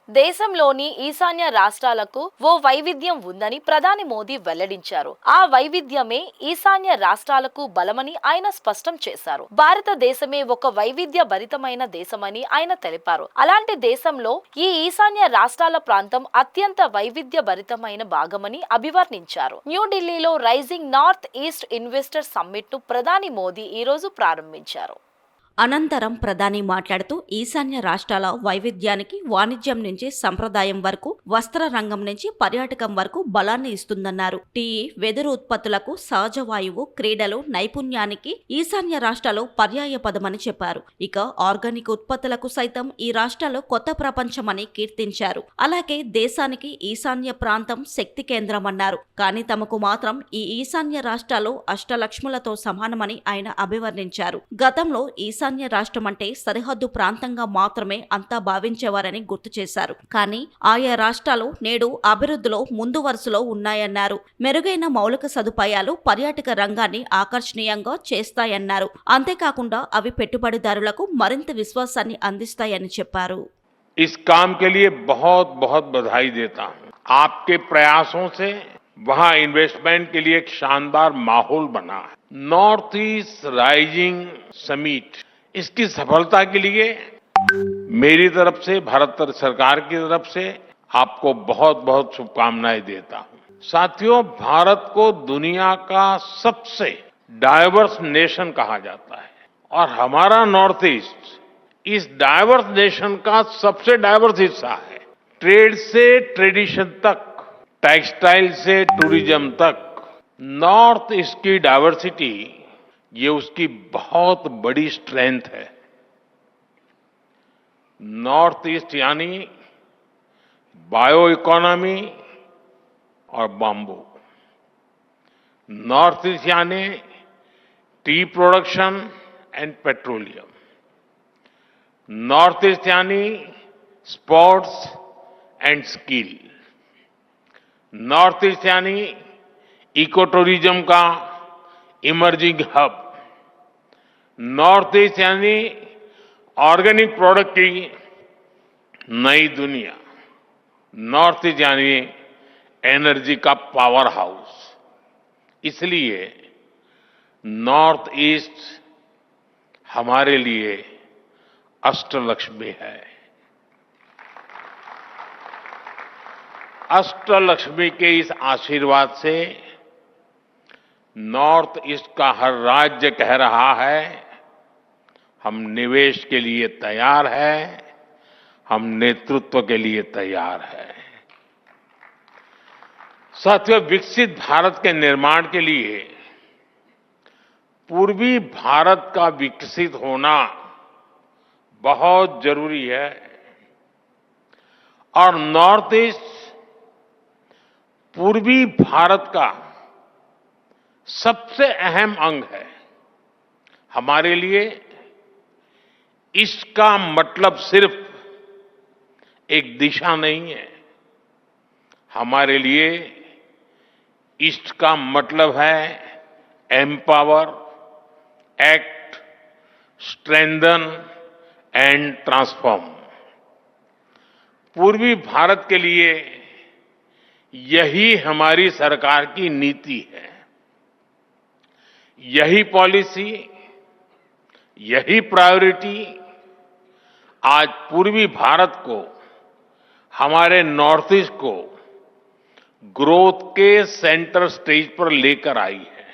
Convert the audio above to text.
దేశంలోని ఈశాన్య రాష్ట్రాలకు ఓ వైవిధ్యం ఉందని ప్రధాని మోదీ వెల్లడించారు. ఆ వైవిధ్యమే ఈశాన్య రాష్ట్రాలకు బలమని ఆయన స్పష్టం చేశారు. భారతదేశమే ఒక వైవిధ్య భరితమైన దేశమని ఆయన తెలిపారు. అలాంటి దేశంలో ఈ ఈశాన్య రాష్ట్రాల ప్రాంతం అత్యంత వైవిధ్య భరితమైన భాగమని అభివర్ణించారు. న్యూఢిల్లీలో rising north east investor summit ను ప్రధాని మోదీ ఈ రోజు ప్రారంభించారు. అనంతరం ప్రధాని మాట్లాడుతూ ఈశాన్య రాష్ట్రాల వైవిధ్యానికి వాణిజ్యం నుంచి సంప్రదాయం వరకు, వస్త్ర రంగం నుంచి పర్యాటకం వరకు బలాన్ని ఇస్తుందన్నారు. టీ, వెదురు ఉత్పత్తులకు, సహజ వాయువు, క్రీడలు, నైపుణ్యానికి ఈశాన్య రాష్ట్రాలు పర్యాయ పదమని చెప్పారు. ఇక ఆర్గానిక్ ఉత్పత్తులకు సైతం ఈ రాష్ట్రాలు కొత్త ప్రపంచమని కీర్తించారు. అలాగే దేశానికి ఈశాన్య ప్రాంతం శక్తి కేంద్రమన్నారు. కానీ తమకు మాత్రం ఈ ఈశాన్య రాష్ట్రాలు అష్టలక్ష్ములతో సమానమని ఆయన అభివర్ణించారు. గతంలో ఈశాన్య రాష్ట్రం అంటే సరిహద్దు ప్రాంతంగా మాత్రమే అంతా భావించేవారని గుర్తు చేశారు. కానీ ఆయా రాష్ట్రాలు నేడు అభివృద్ధిలో ముందు వరుసలో ఉన్నాయన్నారు. మెరుగైన మౌలిక సదుపాయాలు పర్యాటక రంగాన్ని ఆకర్షణీయంగా చేస్తాయన్నారు. అంతేకాకుండా అవి పెట్టుబడిదారులకు మరింత విశ్వాసాన్ని అందిస్తాయని చెప్పారు. इस काम के लिए बहुत बहुत बधाई देता हूं। आपके प्रयासों से वहां इन्वेस्टमेंट के लिए एक शानदार माहौल बना है। नॉर्थ ईस्ट राइजिंग समिट इसकी सफलता के लिए मेरी तरफ से, भारत सरकार की तरफ से आपको बहुत बहुत शुभकामनाएं देता हूं। साथियों, भारत को दुनिया का सबसे डाइवर्स नेशन कहा जाता है और हमारा नॉर्थ ईस्ट इस डाइवर्स नेशन का सबसे डाइवर्स हिस्सा है। ट्रेड से ट्रेडिशन तक, टेक्सटाइल से टूरिज्म तक, नॉर्थ ईस्ट की डाइवर्सिटी ये उसकी बहुत बड़ी स्ट्रेंथ है। नॉर्थ ईस्ट यानी बायो इकोनॉमी और बाम्बू, नॉर्थ ईस्ट यानी tea production and petroleum, north east यानी sports and skill, north east यानी इको टूरिज्म का इमर्जिंग हब, नॉर्थ ईस्ट यानी ऑर्गेनिक प्रोडक्ट की नई दुनिया, नॉर्थ ईस्ट यानी एनर्जी का पावर हाउस। इसलिए नॉर्थ ईस्ट हमारे लिए अष्टलक्ष्मी है। अष्टलक्ष्मी के इस आशीर्वाद से नॉर्थ ईस्ट का हर राज्य कह रहा है हम निवेश के लिए तैयार हैं, हम नेतृत्व के लिए तैयार हैं। साथियों, विकसित भारत के निर्माण के लिए पूर्वी भारत का विकसित होना बहुत जरूरी है और नॉर्थ ईस्ट पूर्वी भारत का सबसे अहम अंग है। हमारे लिए ईस्ट का मतलब सिर्फ एक दिशा नहीं है, हमारे लिए ईस्ट का मतलब है empower, act, strengthen and transform. पूर्वी भारत के लिए यही हमारी सरकार की नीति है। यही पॉलिसी, यही प्रायोरिटी आज पूर्वी भारत को, हमारे नॉर्थ ईस्ट को ग्रोथ के सेंटर स्टेज पर लेकर आई है।